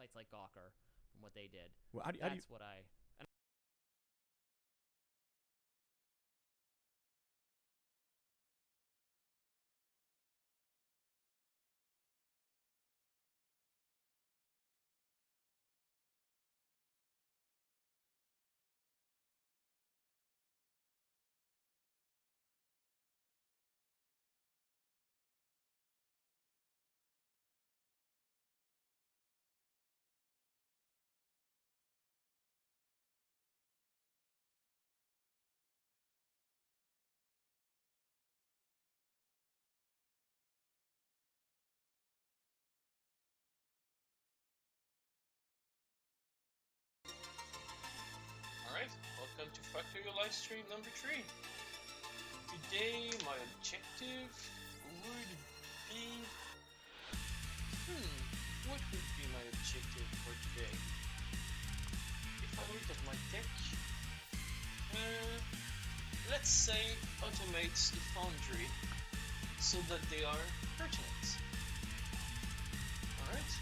sites like Gawker from what they did. Well, how do you That's what I. Alright, welcome to Factorio Livestream number 3. Today, my objective would be... what would be my objective for today? If I look at my deck, let's say automate the foundry so that they are pertinent. Alright,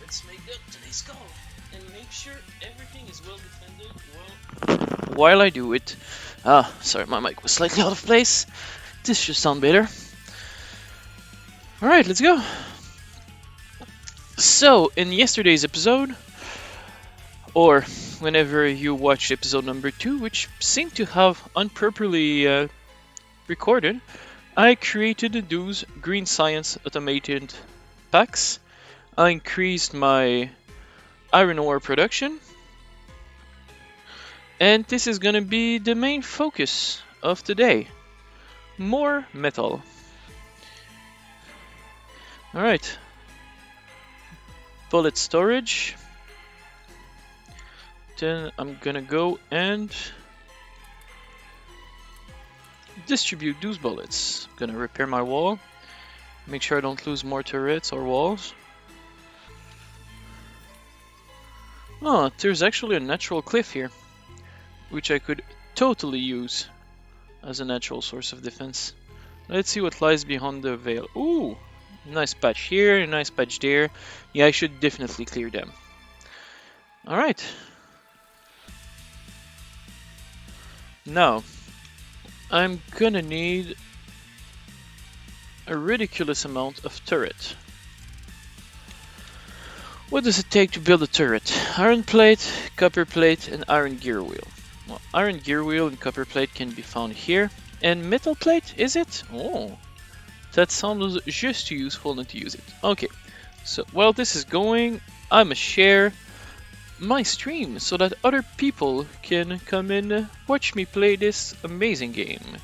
let's make that today's goal and make sure everything is well defended while I do it. Sorry, my mic was slightly out of place. This should sound better. Alright, let's go. So, in yesterday's episode, or whenever you watch episode number 2, which seemed to have improperly recorded, I created those green science automated packs. I increased my iron ore production, and this is gonna be the main focus of today. More metal. Alright. Bullet storage. Then I'm gonna go and distribute those bullets. Gonna repair my wall. Make sure I don't lose more turrets or walls. Oh, there's actually a natural cliff here, which I could totally use as a natural source of defense. Let's see what lies behind the veil. Ooh, nice patch here, nice patch there. Yeah, I should definitely clear them. Alright. Now, I'm gonna need a ridiculous amount of turret. What does it take to build a turret? Iron plate, copper plate, and iron gear wheel. Well, iron gear wheel and copper plate can be found here. And metal plate, is it? Oh, that sounds just too useful not to use it. Okay, so while this is going, I must share my stream so that other people can come and watch me play this amazing game.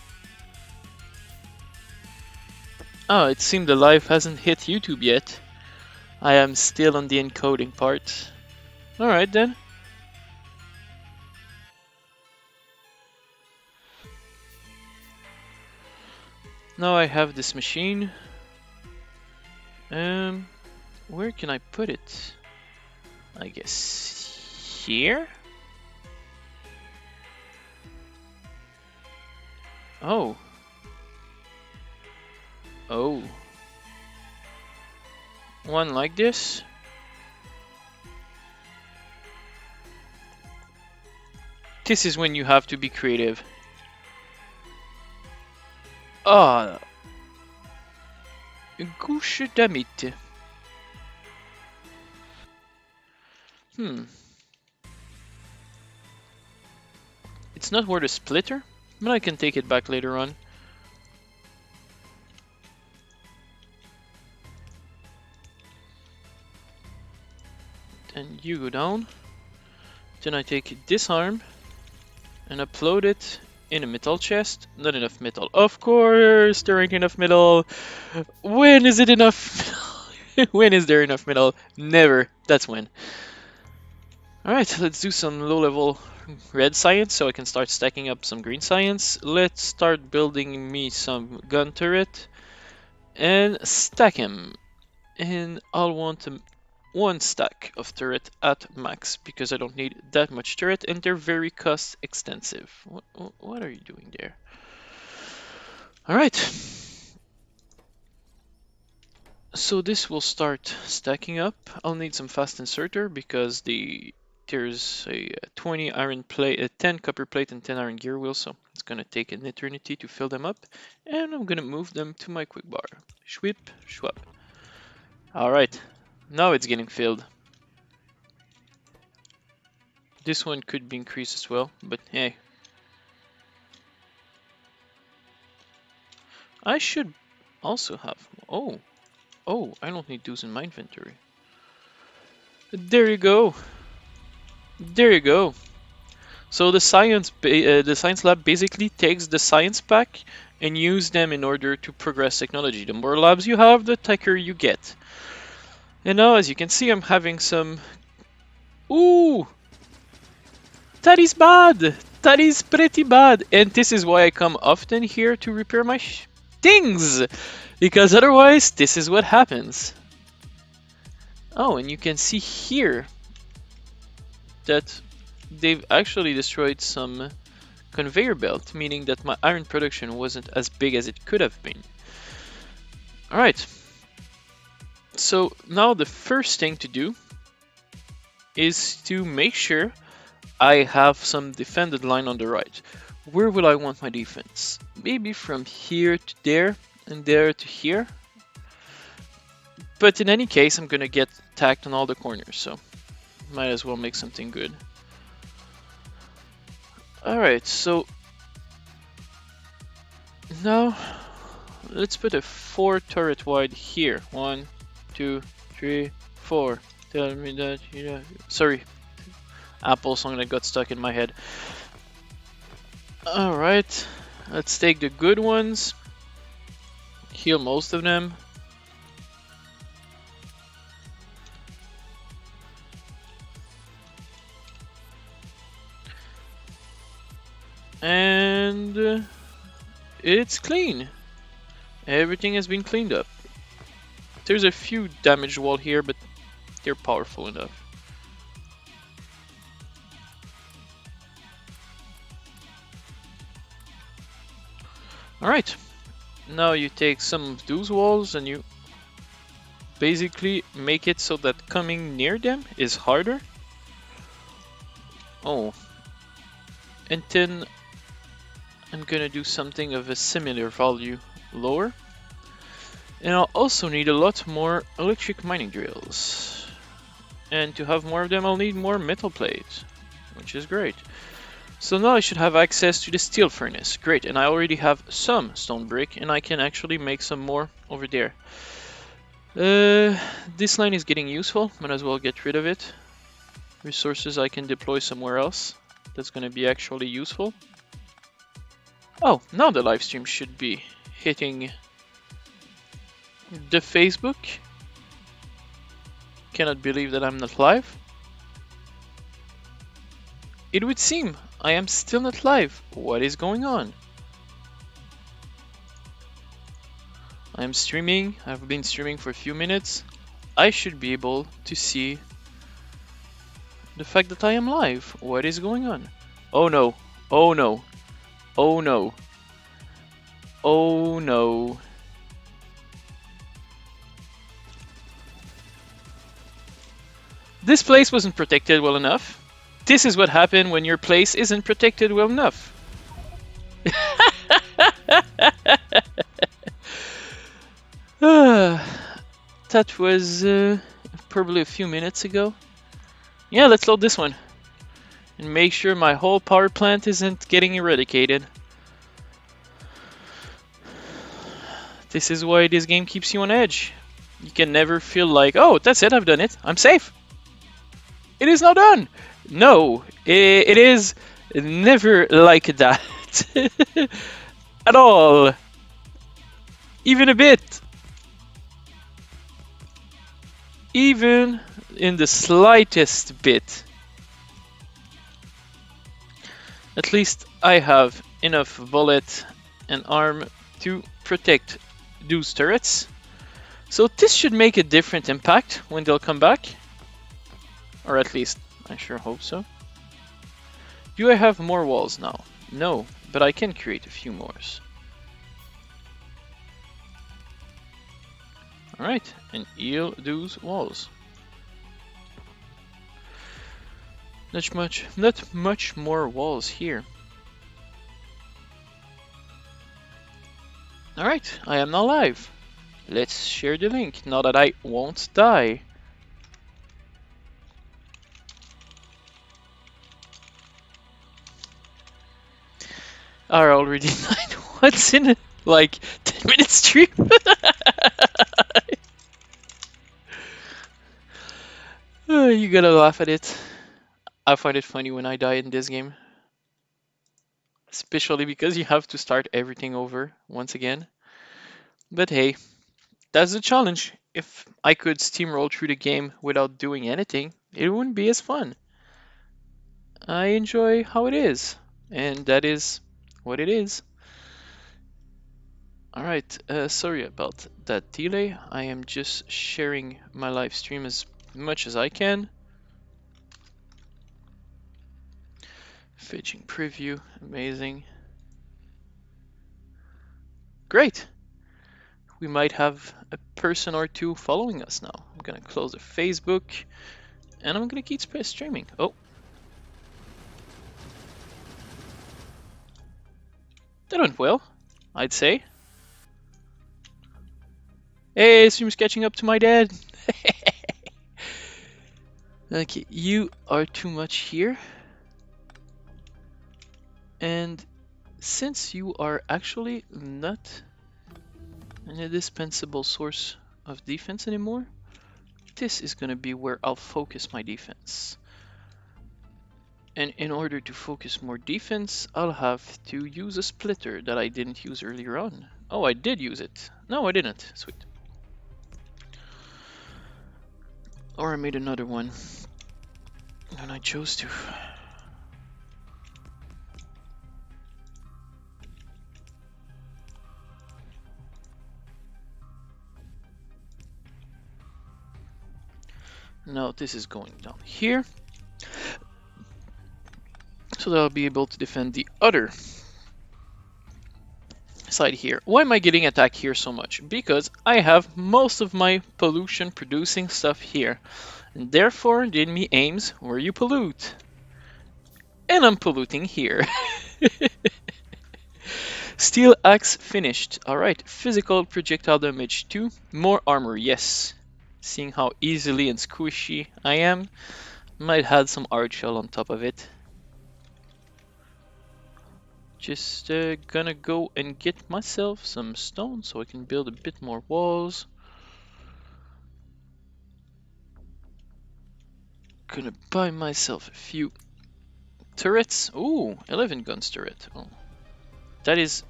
Oh, it seemed the live hasn't hit YouTube yet. I am still on the encoding part. Alright then. Now I have this machine. Where can I put it? I guess here? Oh. Oh. One like this? This is when you have to be creative. Ah. Gouche damit. It's not worth a splitter, but I can take it back later on. Then you go down. Then I take this arm and upload it in a metal chest. Not enough metal. Of course, there ain't enough metal. When is it enough? When is there enough metal? Never. That's when. Alright, let's do some low-level red science so I can start stacking up some green science. Let's start building me some gun turret and stack him. And I'll want one stack of turret at max because I don't need that much turret and they're very cost extensive. What are you doing there? Alright. So this will start stacking up. I'll need some fast inserter because there's a 20 iron plate, a 10 copper plate and 10 iron gear wheel, so it's gonna take an eternity to fill them up. And I'm gonna move them to my quick bar. Schwip, schwap. Alright, now it's getting filled. This one could be increased as well, but hey. I should also have... Oh, I don't need those in my inventory. There you go. There you go. So the science lab basically takes the science pack and use them in order to progress technology. The more labs you have, the techier you get. And now, as you can see, I'm having some... Ooh! That is bad! That is pretty bad! And this is why I come often here to repair my things! Because otherwise, this is what happens. Oh, and you can see here that they've actually destroyed some conveyor belt, meaning that my iron production wasn't as big as it could have been. Alright. So now the first thing to do is to make sure I have some defended line on the right. Where will I want my defense? Maybe from here to there and there to here. But in any case, I'm gonna get attacked on all the corners, so might as well make something good. Alright, so now let's put a 4 turret wide here. 1, 2, 3, 4. Tell me that you know. Sorry, Apple song that got stuck in my head. Alright, let's take the good ones. Heal most of them. And it's clean. Everything has been cleaned up. There's a few damaged wall here, but they're powerful enough. Alright, now you take some of those walls and you basically make it so that coming near them is harder. Oh, and then I'm gonna do something of a similar value lower. And I'll also need a lot more electric mining drills. And to have more of them, I'll need more metal plates, which is great. So now I should have access to the steel furnace. Great, and I already have some stone brick, and I can actually make some more over there. This line is getting useful, might as well get rid of it. Resources I can deploy somewhere else. That's gonna be actually useful. Oh, now the live stream should be hitting the Facebook. Cannot believe that I'm not live. It would seem I am still not live. What is going on? I'm streaming. I've been streaming for a few minutes. I should be able to see the fact that I am live. What is going on? Oh no. Oh no. Oh no. Oh no. This place wasn't protected well enough. This is what happened when your place isn't protected well enough. That was probably a few minutes ago. Yeah, let's load this one. And make sure my whole power plant isn't getting eradicated. This is why this game keeps you on edge. You can never feel like, oh, that's it, I've done it, I'm safe. It is not done. No, it is never like that. At all. Even a bit. Even in the slightest bit. At least I have enough bullet and arm to protect those turrets. So this should make a different impact when they'll come back. Or at least, I sure hope so. Do I have more walls now? No, but I can create a few more. Alright, and heal those walls. Not much more walls here. Alright, I am now live. Let's share the link now that I won't die. Are already 9 what's in it? Like 10-minute stream? You gotta laugh at it. I find it funny when I die in this game. Especially because you have to start everything over once again. But hey, that's the challenge. If I could steamroll through the game without doing anything, it wouldn't be as fun. I enjoy how it is, and that is what it is. Alright, sorry about that delay. I am just sharing my live stream as much as I can. Fetching preview, amazing. Great! We might have a person or two following us now. I'm gonna close the Facebook, and I'm gonna keep streaming. Oh. That went well, I'd say. Hey, stream's catching up to my dad. Okay, you are too much here. And since you are actually not an indispensable source of defense anymore, this is gonna be where I'll focus my defense. And in order to focus more defense, I'll have to use a splitter that I didn't use earlier on. Oh, I did use it. No, I didn't. Sweet. Or I made another one, and I chose to. Now this is going down here, so that I'll be able to defend the other side here. Why am I getting attacked here so much? Because I have most of my pollution producing stuff here, and therefore the enemy aims where you pollute. And I'm polluting here. Steel axe finished. Alright, physical projectile damage 2. More armor, yes. Seeing how easily and squishy I am, might add some art shell on top of it. Just gonna go and get myself some stone so I can build a bit more walls. Gonna buy myself a few turrets. Ooh, 11 guns turret. Oh, that is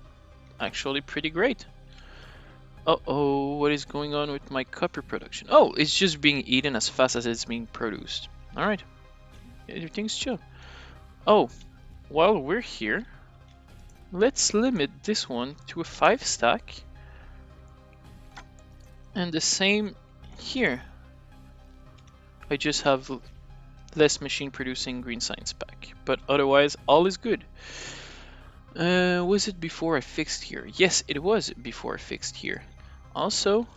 actually pretty great. Uh-oh, what is going on with my copper production? Oh, it's just being eaten as fast as it's being produced. Alright, everything's chill. Oh, while we're here, let's limit this one to a 5 stack. And the same here. I just have less machine producing green science pack, but otherwise all is good. Was it before I fixed here? Yes, it was before I fixed here. Also,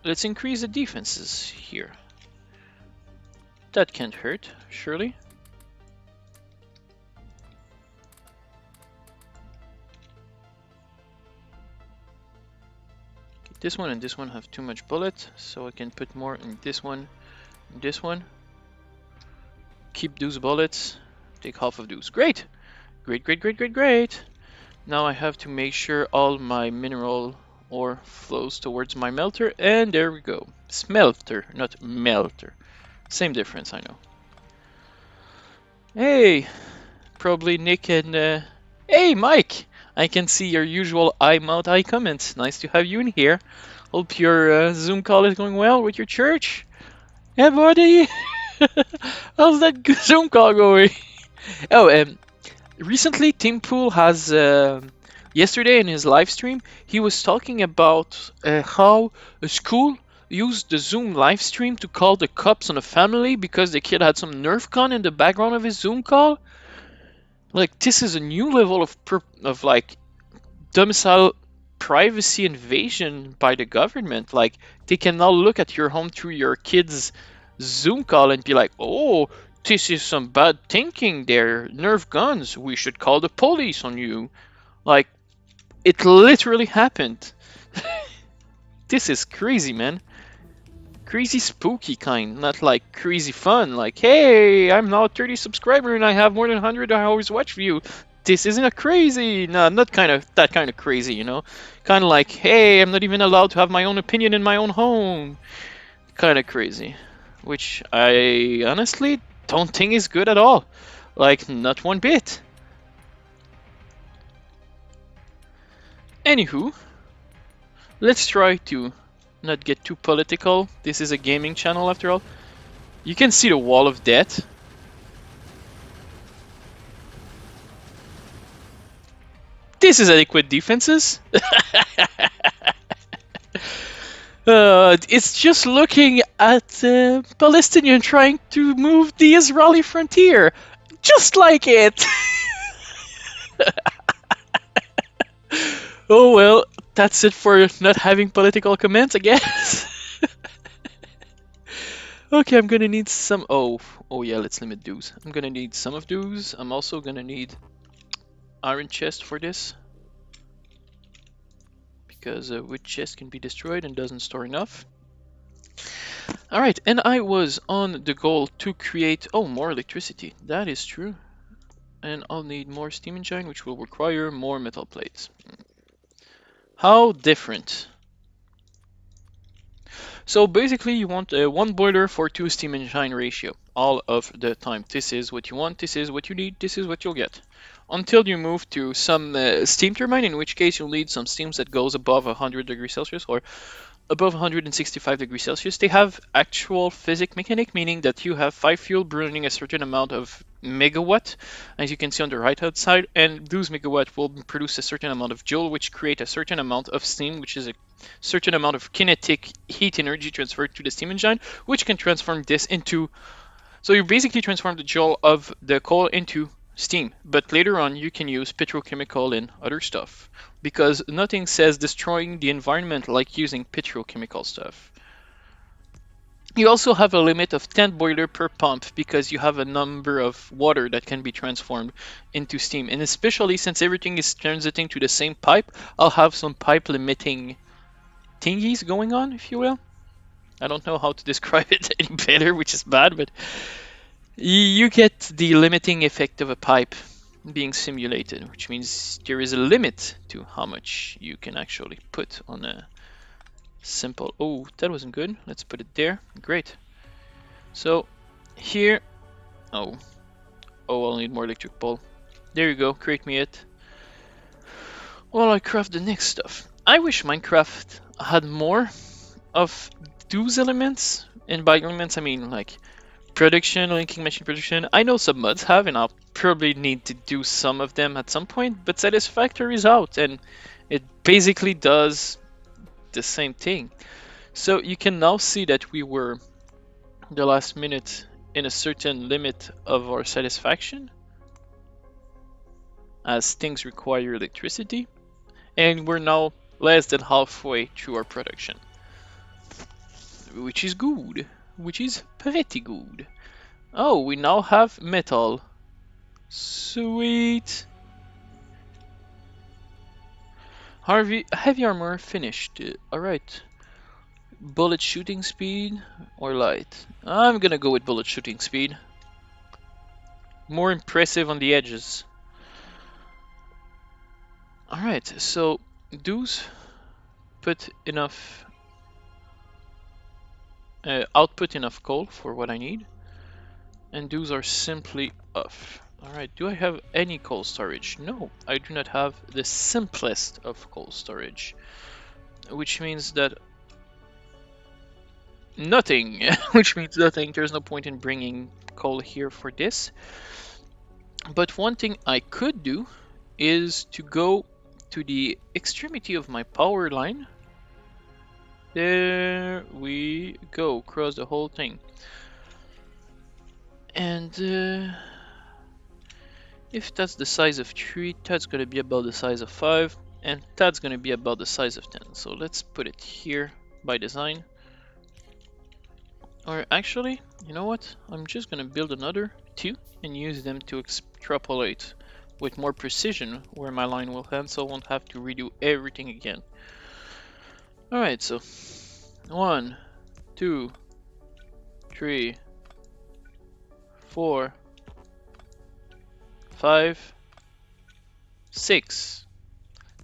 let's increase the defenses here. That can't hurt, surely. Okay, this one and this one have too much bullet, so I can put more in this one and this one. Keep those bullets, take half of those. Great! Great, great, great, great, great! Now I have to make sure all my mineral ore flows towards my melter, and there we go. Smelter, not melter. Same difference, I know. Hey! Probably Nick and... Hey, Mike! I can see your usual iMount I comments. Nice to have you in here. Hope your Zoom call is going well with your church. Hey, buddy! How's that Zoom call going? Oh, recently Tim Pool has... yesterday in his live stream, he was talking about how a school used the Zoom live stream to call the cops on a family because the kid had some Nerf gun in the background of his Zoom call. Like, this is a new level of like domicile privacy invasion by the government. Like, they can now look at your home through your kid's Zoom call and be like, oh, this is some bad thinking there. Nerf guns. We should call the police on you. Like, it literally happened. This is crazy, man. Crazy spooky kind, not like crazy fun. Like, hey, I'm now 30 subscriber and I have more than 100 hours watch view. This isn't a crazy. No, not kind of that kind of crazy, you know. Kind of like, hey, I'm not even allowed to have my own opinion in my own home. Kind of crazy, which I honestly don't think is good at all. Like, not one bit. Anywho, let's try to not get too political. This is a gaming channel after all. You can see the wall of death. This is adequate defenses. It's just looking at Palestinian trying to move the Israeli frontier. Just like it. Oh well, that's it for not having political comments, I guess. Okay, I'm gonna need some. Oh yeah, let's limit dues. I'm gonna need some of dues. I'm also gonna need iron chest for this, because wood chest can be destroyed and doesn't store enough. Alright, and I was on the goal to create, oh, more electricity. That is true. And I'll need more steam engine, which will require more metal plates. How different. So basically you want a 1 boiler for 2 steam engine ratio all of the time. This is what you want, this is what you need, this is what you'll get. Until you move to some steam turbine, in which case you'll need some steams that goes above 100 degrees Celsius or above 165 degrees Celsius. They have actual physics mechanic, meaning that you have 5 fuel burning a certain amount of megawatt, as you can see on the right hand side, and those megawatt will produce a certain amount of joule, which create a certain amount of steam, which is a certain amount of kinetic heat energy transferred to the steam engine, which can transform this into, so you basically transform the joule of the coal into steam, but later on you can use petrochemical and other stuff, because nothing says destroying the environment like using petrochemical stuff. You also have a limit of 10 boiler per pump, because you have a number of water that can be transformed into steam, and especially since everything is transiting to the same pipe, I'll have some pipe limiting thingies going on, if you will. I don't know how to describe it any better, which is bad, but you get the limiting effect of a pipe being simulated, which means there is a limit to how much you can actually put on a simple. Oh, that wasn't good. Let's put it there. Great. So here, oh, I'll need more electric pole. There you go. Create me it. While I craft the next stuff. I wish Minecraft had more of those elements, and by elements I mean like production, linking machine production. I know some mods have, and I'll probably need to do some of them at some point, but Satisfactory is out, and it basically does the same thing. So you can now see that we were the last minute in a certain limit of our satisfaction, as things require electricity, and we're now less than halfway through our production, which is good. Which is pretty good. Oh, we now have metal. Sweet. Heavy armor finished. Alright. Bullet shooting speed or light? I'm gonna go with bullet shooting speed. More impressive on the edges. Alright, so those put enough output enough coal for what I need, and those are simply off. Alright, do I have any coal storage? No, I do not have the simplest of coal storage, which means that nothing, which means nothing. There's no point in bringing coal here for this. But one thing I could do is to go to the extremity of my power line. There we go, across the whole thing. And if that's the size of 3, that's gonna be about the size of 5. and that's going to be about the size of 10. So let's put it here by design. Or actually, you know what? I'm just going to build another 2 and use them to extrapolate with more precision where my line will end, so I won't have to redo everything again. Alright, so 1, 2, 3, 4, 5, 6.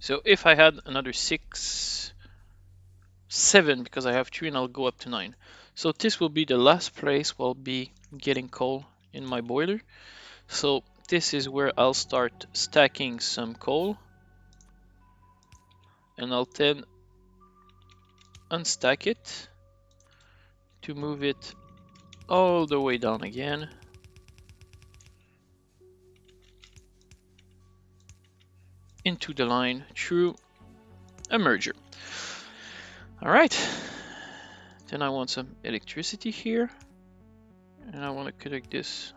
So if I had another 6, 7, because I have 3 and I'll go up to 9. So this will be the last place where I'll be getting coal in my boiler. So this is where I'll start stacking some coal. And I'll then unstack it to move it all the way down again. Into the line through a merger. Alright. Then I want some electricity here. And I want to connect this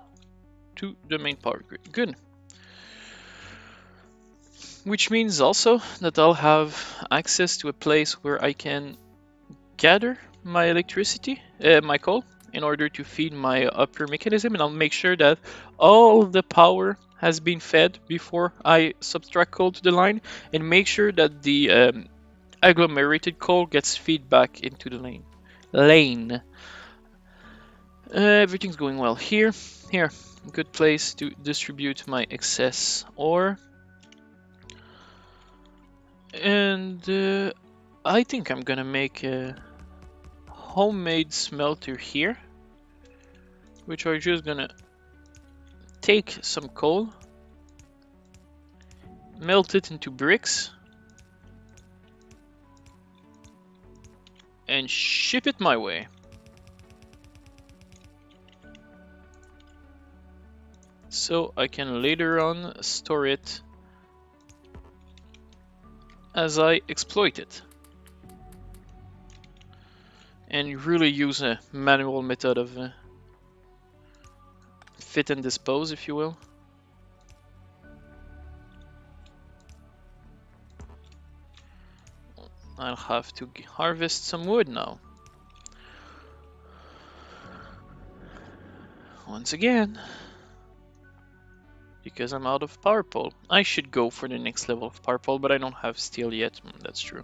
to the main power grid. Good. Which means also that I'll have access to a place where I can gather my electricity, my coal, in order to feed my upper mechanism, and I'll make sure that all the power has been fed before I subtract coal to the line, and make sure that the agglomerated coal gets fed back into the lane. Everything's going well here. Good place to distribute my excess ore. And I think I'm gonna make a homemade smelter here, which are just gonna take some coal, melt it into bricks, and ship it my way. So I can later on store it as I exploit it. And really use a manual method of fit and dispose, if you will. I'll have to harvest some wood now. Once again. Because I'm out of power pole. I should go for the next level of power pole, but I don't have steel yet. That's true.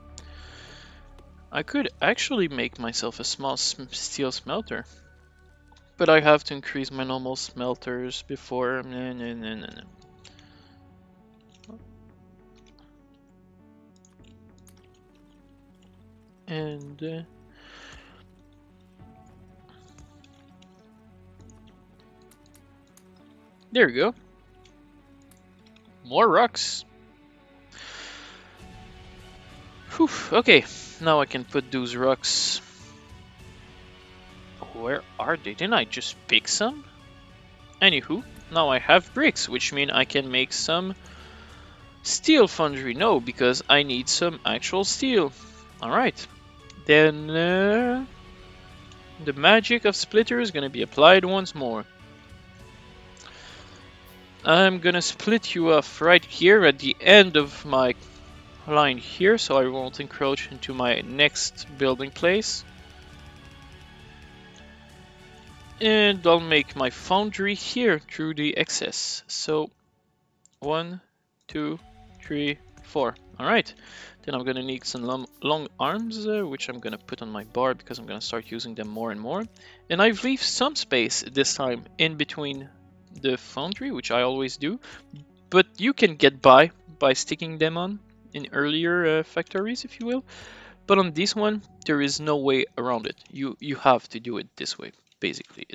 I could actually make myself a small steel smelter. But I have to increase my normal smelters before... And... there we go. More rocks. Whew, okay, now I can put those rocks. Where are they? Didn't I just pick some? Anywho, now I have bricks, which mean I can make some steel foundry. No, because I need some actual steel. Alright. Then the magic of splitter is gonna be applied once more. I'm gonna split you off right here at the end of my line here, so I won't encroach into my next building place. And I'll make my foundry here through the excess. So 1, 2, 3, 4. Alright. Then I'm gonna need some long arms, which I'm gonna put on my bar because I'm gonna start using them more and more. And I've left some space this time in between the foundry, which I always do, but you can get by sticking them on in earlier factories, if you will. But on this one, there is no way around it. You have to do it this way, basically.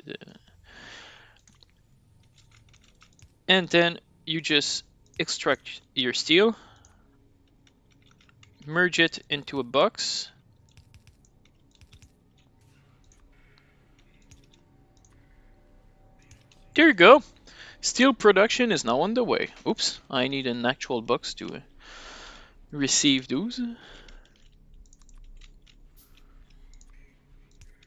And then you just extract your steel, merge it into a box. There you go. Steel production is now on the way. Oops, I need an actual box to receive those.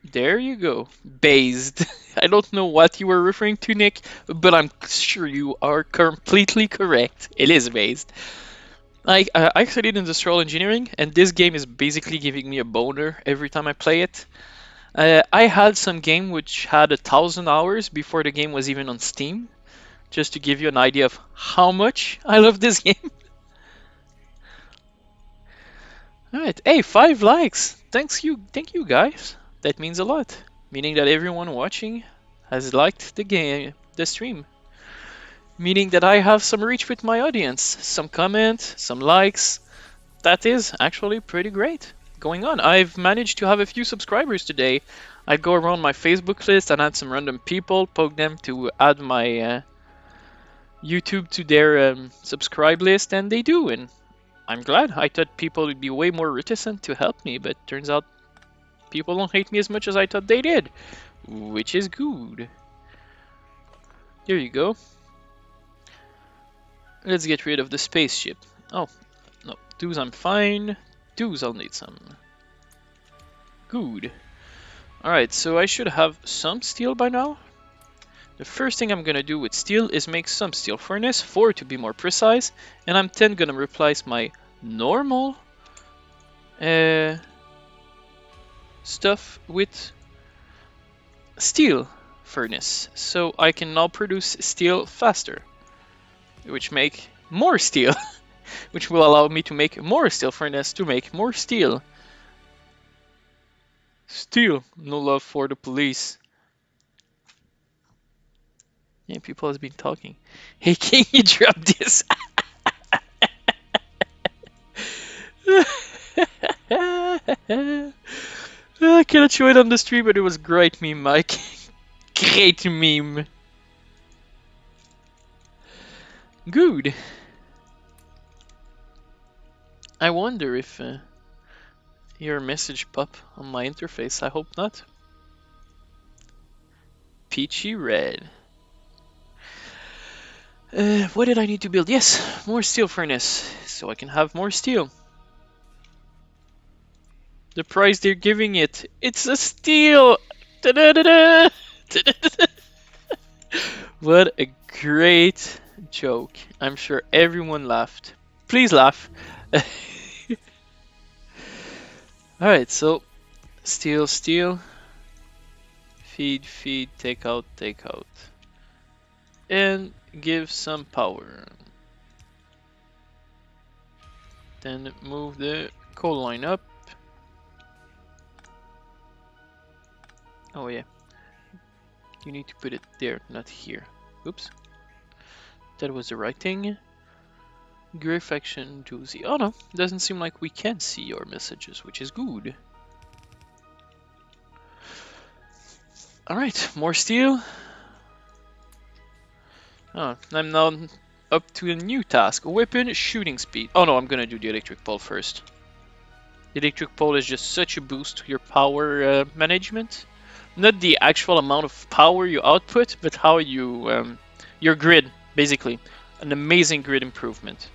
There you go. Based. I don't know what you were referring to, Nick, but I'm sure you are completely correct. It is based. I studied industrial engineering, and this game is basically giving me a boner every time I play it. I had some game which had 1,000 hours before the game was even on Steam, just to give you an idea of how much I love this game. All right, hey, 5 likes. Thank you guys. That means a lot, meaning that everyone watching has liked the game, the stream, meaning that I have some reach with my audience, some comment, some likes. That is actually pretty great going on. I've managed to have a few subscribers today. I go around my Facebook list and add some random people, poke them to add my YouTube to their subscribe list, and they do. And I'm glad. I thought people would be way more reticent to help me, but turns out people don't hate me as much as I thought they did, which is good. There you go. Let's get rid of the spaceship. Oh, no. Dues, I'm fine. Dues, I'll need some. Good. Alright, so I should have some steel by now. The first thing I'm gonna do with steel is make some steel furnace, 4 to be more precise, and I'm then gonna replace my normal stuff with steel furnace, so I can now produce steel faster, which make more steel, which will allow me to make more steel furnace to make more steel. Steel, no love for the police. Yeah, people has been talking. Hey, can you drop this? I cannot show it on the stream, but it was great meme, Mike. Great meme. Good. I wonder if your message pop on my interface. I hope not. Peachy red. What did I need to build? Yes, more steel furnace, so I can have more steel. The price they're giving it, it's a steal! Da-da-da-da! Da-da-da-da! What a great joke. I'm sure everyone laughed. Please laugh. Alright, so steal, steal. Feed, feed, take out, take out. And give some power. Then move the coal line up. Oh yeah. You need to put it there, not here. Oops. That was the right thing. Grey faction Josie. Oh no, doesn't seem like we can see your messages, which is good. Alright, more steel. Oh, I'm now up to a new task. Weapon shooting speed. Oh no, I'm gonna do the electric pole first. The electric pole is just such a boost to your power management. Not the actual amount of power you output, but how you your grid, basically. An amazing grid improvement.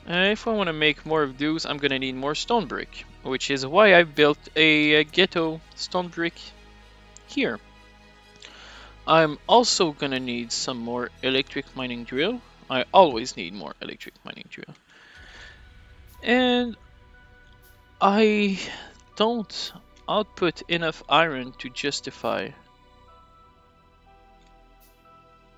If I want to make more of those, I'm gonna need more stone brick, which is why I built a ghetto stone brick here. I'm also gonna need some more electric mining drill. I always need more electric mining drill. And I don't output enough iron to justify.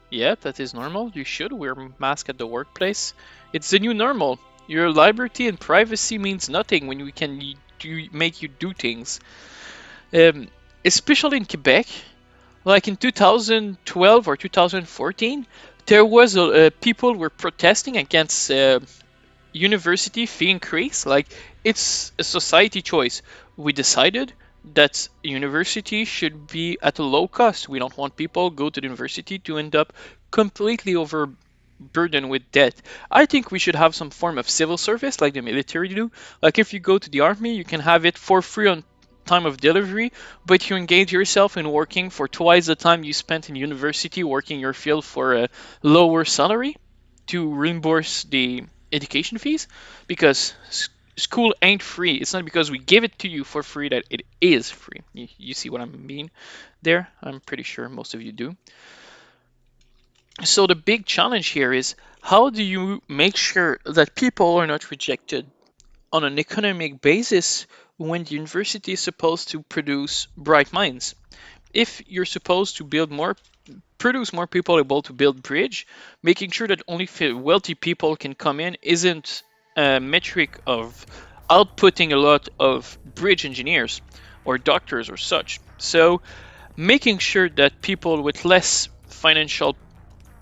Yeah, that is normal. You should wear a mask at the workplace. It's the new normal. Your liberty and privacy means nothing when we can make you do things. Especially in Quebec, like in 2012 or 2014, there was people were protesting against university fee increase. Like, it's a society choice. We decided that university should be at a low cost. We don't want people go to the university to end up completely overburdened with debt. I think we should have some form of civil service like the military do. Like, if you go to the army, you can have it for free on time of delivery, but you engage yourself in working for twice the time you spent in university working your field for a lower salary to reimburse the education fees, because school ain't free. It's not because we give it to you for free that it is free. You see what I mean there? I'm pretty sure most of you do. So the big challenge here is, how do you make sure that people are not rejected on an economic basis when the university is supposed to produce bright minds? If you're supposed to produce more people able to build bridge, making sure that only wealthy people can come in isn't a metric of outputting a lot of bridge engineers or doctors or such. So making sure that people with less financial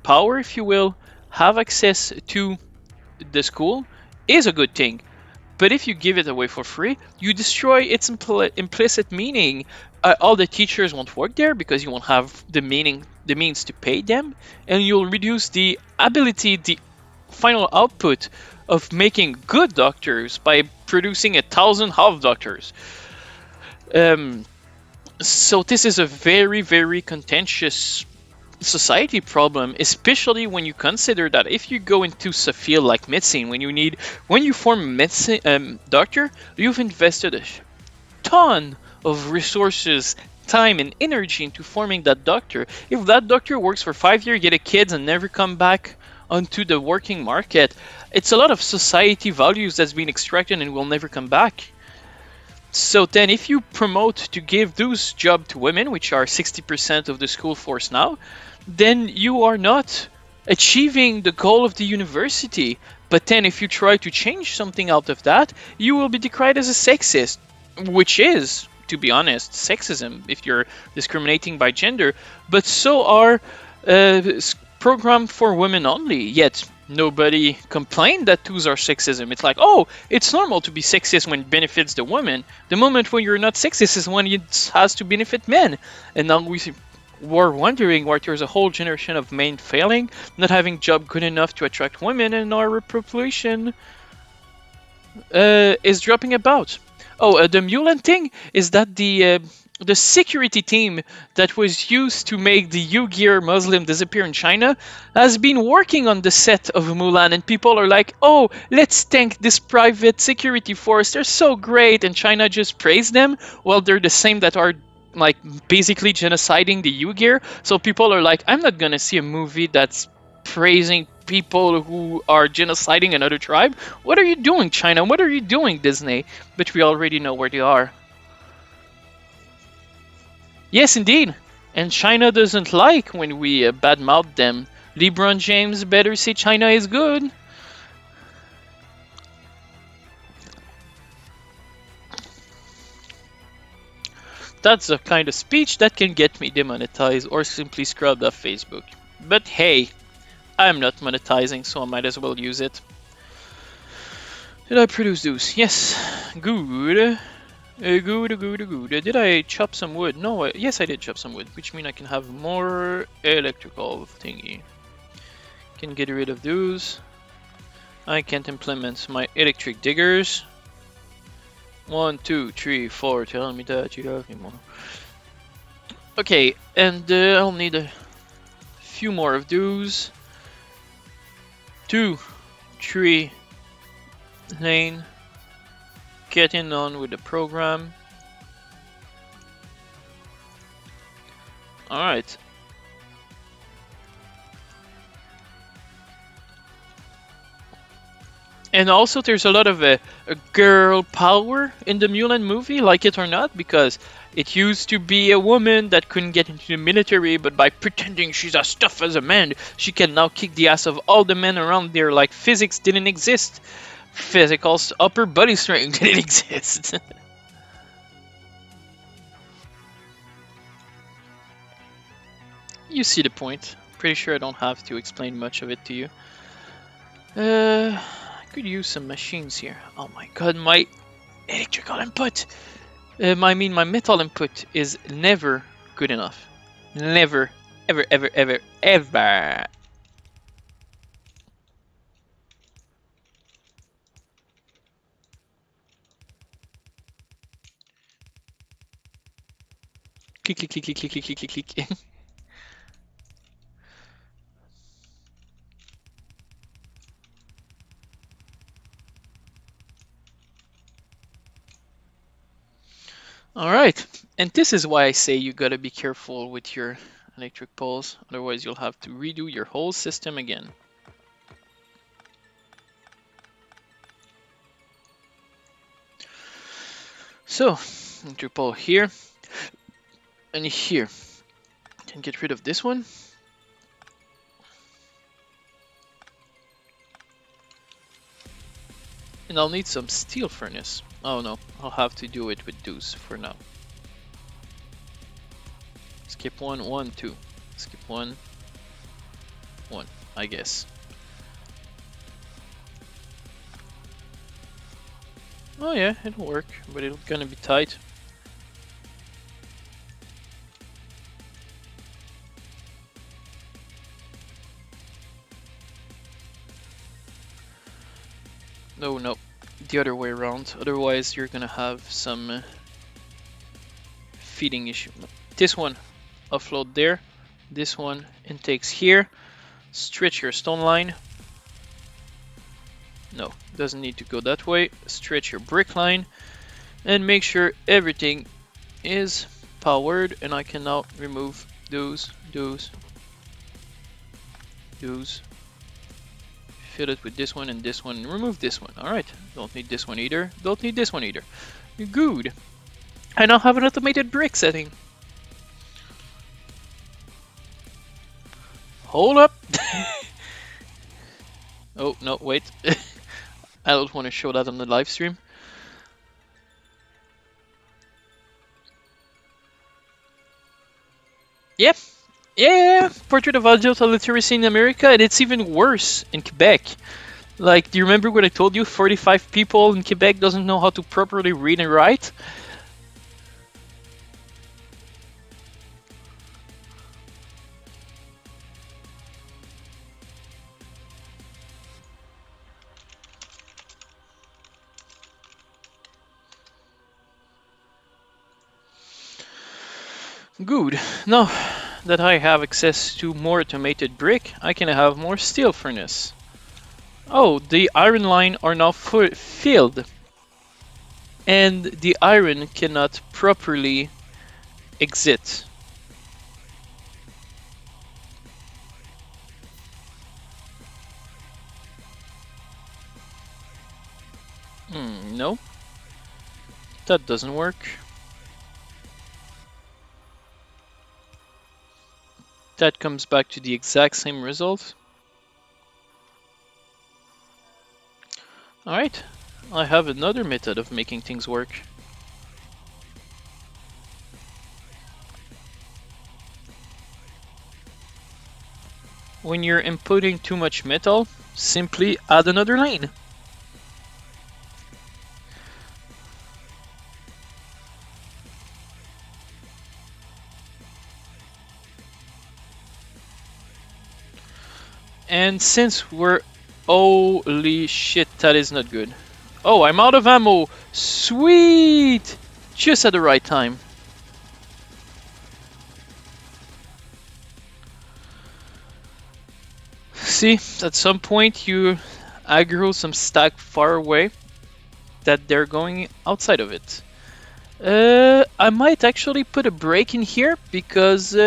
power, if you will, have access to the school is a good thing. But if you give it away for free, you destroy its implicit meaning. All the teachers won't work there because you won't have the means to pay them, and you'll reduce the ability, the final output of making good doctors by producing 1,000 half doctors. Um, so this is a very, very contentious society problem, especially when you consider that if you go into a field like medicine, when you form a medicine doctor, you've invested a ton of resources, time, and energy into forming that doctor. If that doctor works for 5 years, get a kid, and never come back onto the working market, it's a lot of society values that's been extracted and will never come back. So then if you promote to give those jobs to women, which are 60% of the school force now, then you are not achieving the goal of the university. But then if you try to change something out of that, you will be decried as a sexist, which is, to be honest, sexism if you're discriminating by gender. But so are programs for women only, yet nobody complained that those are sexism. It's like, oh, it's normal to be sexist when it benefits the woman. The moment when you're not sexist is when it has to benefit men. And now we're wondering why there's a whole generation of men failing, not having job good enough to attract women, and our population is dropping about. Oh, the Mulan thing is that the security team that was used to make the Uyghur Muslim disappear in China has been working on the set of Mulan, and people are like, oh, let's thank this private security force, they're so great, and China just praised them, while they're the same that are like basically genociding the Uyghur. So people are like, I'm not gonna see a movie that's praising people who are genociding another tribe. What are you doing, China? What are you doing, Disney? But we already know where they are. Yes, indeed. And China doesn't like when we badmouth them. LeBron James better say China is good. That's the kind of speech that can get me demonetized or simply scrubbed off Facebook. But hey, I'm not monetizing, so I might as well use it. Did I produce those? Yes. Good. Good. Did I chop some wood? No, yes I did chop some wood, which means I can have more electrical thingy. Can get rid of those. I can't implement my electric diggers. 1, 2, 3, 4, tell me that you love me more. Okay, and I'll need a few more of those. 2, 3, lane. Getting on with the program. Alright. And also there's a lot of a girl power in the Mulan movie, like it or not, because it used to be a woman that couldn't get into the military, but by pretending she's as tough as a man, she can now kick the ass of all the men around there like physics didn't exist. Physical upper body strength didn't exist. You see the point. Pretty sure I don't have to explain much of it to you. I could use some machines here. Oh my god, my electrical input! I mean, my metal input is never good enough. Never, ever, ever, ever, ever. Click, click, click, click, click, click, click, click, click. Alright, and this is why I say you gotta be careful with your electric poles, otherwise you'll have to redo your whole system again. So, interpol here and here. Can get rid of this one. And I'll need some steel furnace. Oh no, I'll have to do it with those for now. Skip 1, 1, 2. Skip 1, 1, I guess. Oh yeah, it'll work, but it's gonna be tight. No, the other way around. Otherwise, you're gonna have some feeding issue. This one, offload there. This one, intakes here. Stretch your stone line. No, doesn't need to go that way. Stretch your brick line. And make sure everything is powered. And I can now remove those. Fill it with this one and this one, and remove this one. Alright, don't need this one either. Don't need this one either. Good. I now have an automated brick setting. Hold up. Oh, no, wait. I don't want to show that on the live stream. Yep. Yeah, Portrait of Digital Literacy in America, and it's even worse in Quebec. Like, do you remember what I told you? 45 people in Quebec doesn't know how to properly read and write? Good. Now that I have access to more automated brick, I can have more steel furnace. Oh, the iron line are now filled. And the iron cannot properly exit. No. That doesn't work. That comes back to the exact same result. Alright, I have another method of making things work. When you're inputting too much metal, simply add another lane. And since we're... Holy shit, that is not good. Oh, I'm out of ammo! Sweet! Just at the right time. See, at some point you aggro some stack far away that they're going outside of it. I might actually put a break in here because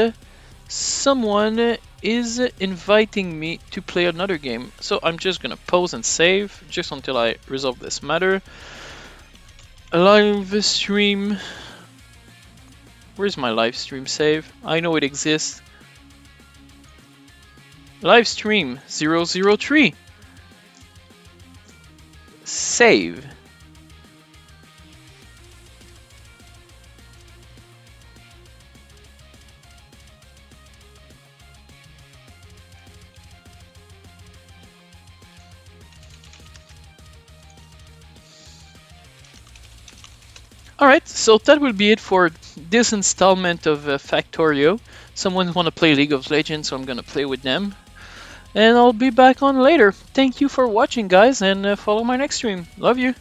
someone is inviting me to play another game. So I'm just gonna pause and save just until I resolve this matter. A live stream. Where's my live stream save? I know it exists. Live stream 003. Save. Alright, so that will be it for this installment of Factorio. Someone want to play League of Legends, so I'm gonna play with them. And I'll be back on later. Thank you for watching, guys, and follow my next stream. Love you.